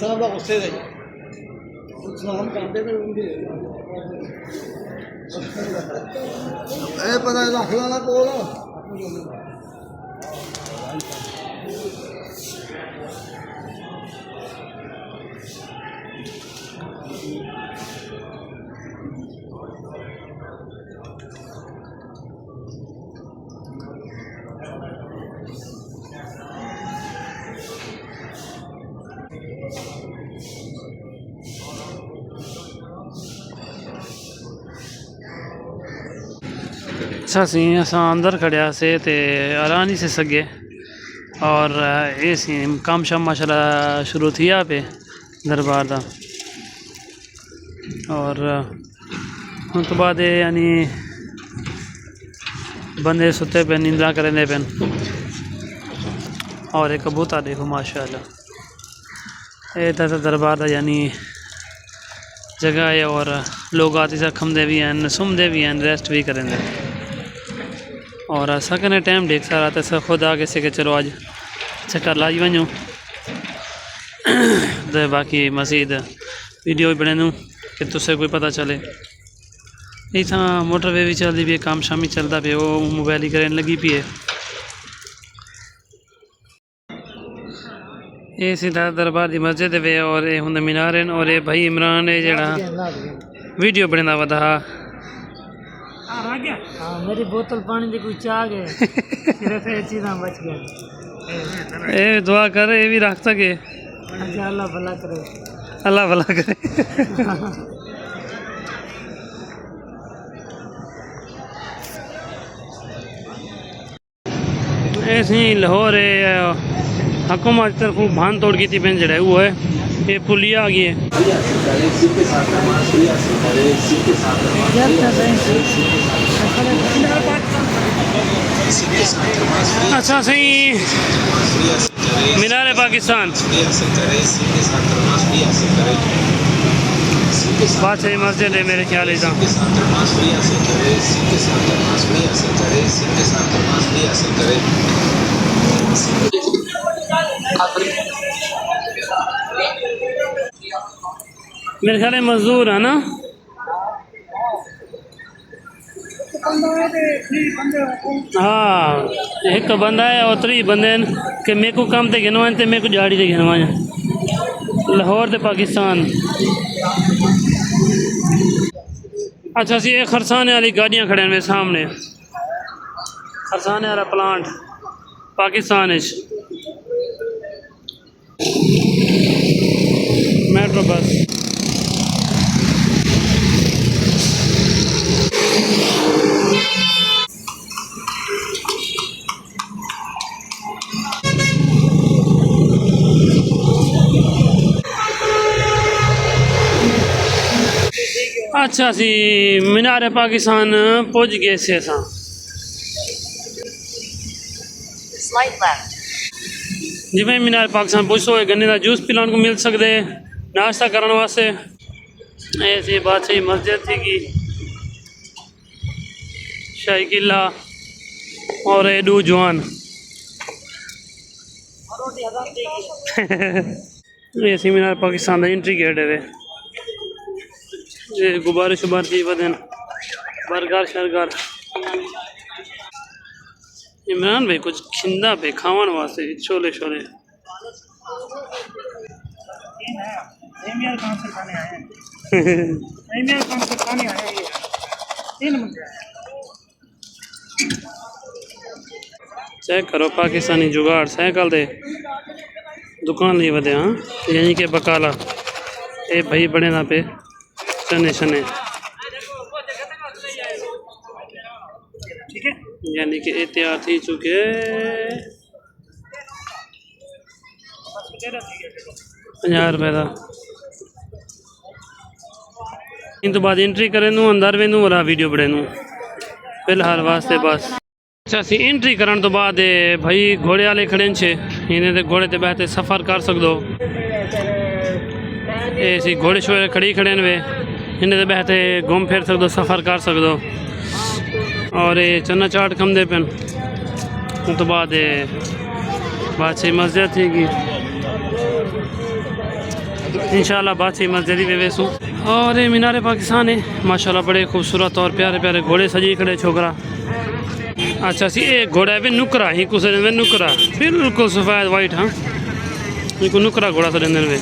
सब लोग गुस्से से सलाम करते पे उनकी ए पता रख लेना कोल अच्छा सी असां अंदर खड़िया से ते आराम नहीं से सके और ये सी काम शाम माशाल्लाह शुरू थी पे दरबार दा और उन तो बाद यानी बंदे सुते पे नींदरा करेंदे पे और एक कबूतर देखो माशाल्लाह ये दरबार दा यानी जगह है और लोग आते से खमदे भी हैं सुमदे भी हैं रेस्ट भी करेंगे और सकने टाइम देख सा रहा था खुद आगे से कि चलो आज चक्कर लाई वजूँ तो बाकी मज़ीद वीडियो भी बने दूँ कि तुझे कोई पता चले इतना मोटरवे भी चलती भी है काम शामी चलता पे वो मोबाइल ही करने लगी पी है ये सीधा दरबार की मस्जिद वे और ये होंगे मीनार और ये भाई इमरान है जड़ा वीडियो बनना वधा हाँ मेरी बोतल पानी की कोई चाह गए सिर्फ ये चीज़ा बच गया ए दुआ कर ये भी रख सके अल्लाह भला करे अल्लाह भला करे ऐसी लाहौर हुकूमत तरफ भान तोड़ की थी पेन जड़ा वो है ये पुलिया आ गई है अच्छा सही मीनार पाकिस्तान बात सही मस्जिद है मेरे ख्याल से मेरे ख्याल मजदूर है ना हाँ एक बंदा है और 3 बंदे के मेरे को काम ते गिनवा ते मेरे को झाड़ी ते गिनवा लाहौर ते पाकिस्तान। अच्छा सी ये खरसाने वाली गाड़ियाँ खड़े हैं मेरे सामने खरसाने वाला प्लांट पाकिस्तान मेट्रो बस अच्छा सी मीनार पाकिस्तान पहुंच गए से असा जिमें मीनार पाकिस्तान पहुंचो गन्ने का जूस पिलाने को मिल सकते नाश्ता करने वास्ते ऐसी बात सही मस्जिद थी कि शाही किला और एडू जवान ऐसी मीनार पाकिस्तान का एंट्री गेट है ये गुब्बारे शुबार थी बदन बर्गर शरगर इमरान भाई कुछ खिंदा पे खावन वास्ते छोले छोले चेक करो पाकिस्तानी जुगाड़ साइकिल दे दुकान ली वधे हाँ यानी कि बकाला ये भाई बने ना पे चने शने यानी कि तैयार थी चुके 50 रुपए का इन तो बाद एंट्री करें अंदर वेनू वाला वीडियो बड़े फिलहाल वास्ते बस। अच्छा सी एंट्री करने तो बाद भाई घोड़े वाले खड़े छे इन्हें ते घोड़े ते बहते सफ़र कर सकदो ऐसी घोड़े शोड़े खड़ी खड़े वे इन्हें ते बहते घूम फिर सकदो सफ़र कर सकदो और ये चन्ना चाट खमदे पेन तो बाद बादशाही मस्जिद थी कि इंशाल्लाह बात ही मस्जिद में वेसू। और ये मीनार पाकिस्तान है माशाल्लाह, बड़े खूबसूरत और प्यारे प्यारे घोड़े सजी खड़े छोकरा। अच्छा सी ये घोड़ा है नुकरा ही कुछ में नुकरा बिल्कुल सफ़ेद वाइट। हाँ एक नुकरा घोड़ा सा वे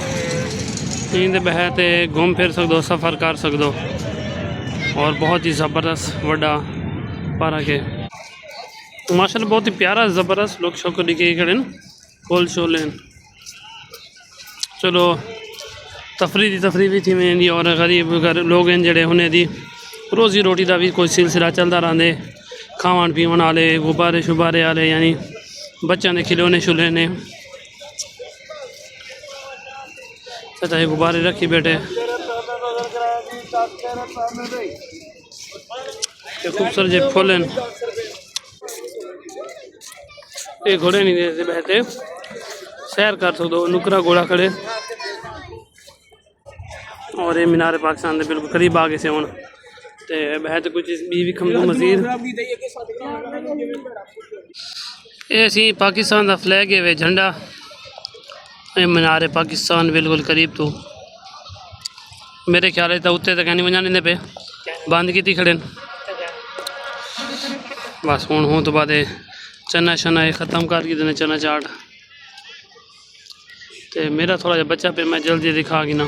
इंदे बहते घूम फिर सकदो, सफ़र कर सकदो और बहुत ही ज़बरदस्त वड्डा पार्क है माशाल्लाह, बहुत ही प्यारा ज़बरदस्त लोग शौक दिखे खड़े फुल शोल। चलो तफरी भी थी वेंदी और गरीब घर लोग हैं जड़े उन्हें दी रोज़ी रोटी का भी कोई सिलसिला चलता रहंदे, खावन पीवन वाले गुब्बारे शुब्बारे वाले यानी बच्चों के खिलौने शुलौने चाचा ये गुब्बारे रखी बैठे। खूबसूरत जे फुल हैं ये घोड़े नहीं देते बहते सैर कर सकते नुकरा घोड़ा खड़े। और ये मीनार पाकिस्तान के बिल्कुल करीब आ गए से हूँ तो बहते कुछ भी खमदू मजीद ये सी पाकिस्तान का फ्लैग है वे झंडा। ये मीनार पाकिस्तान बिल्कुल करीब तो मेरे ख्याल है तो उत्ते तक नहीं वजाने पे बंद की खड़े बस हूँ तो बाद चना शना ख़त्म कर देने चना चाट। तो मेरा थोड़ा जहा बच्चा पे मैं जल्दी दिखा गिना।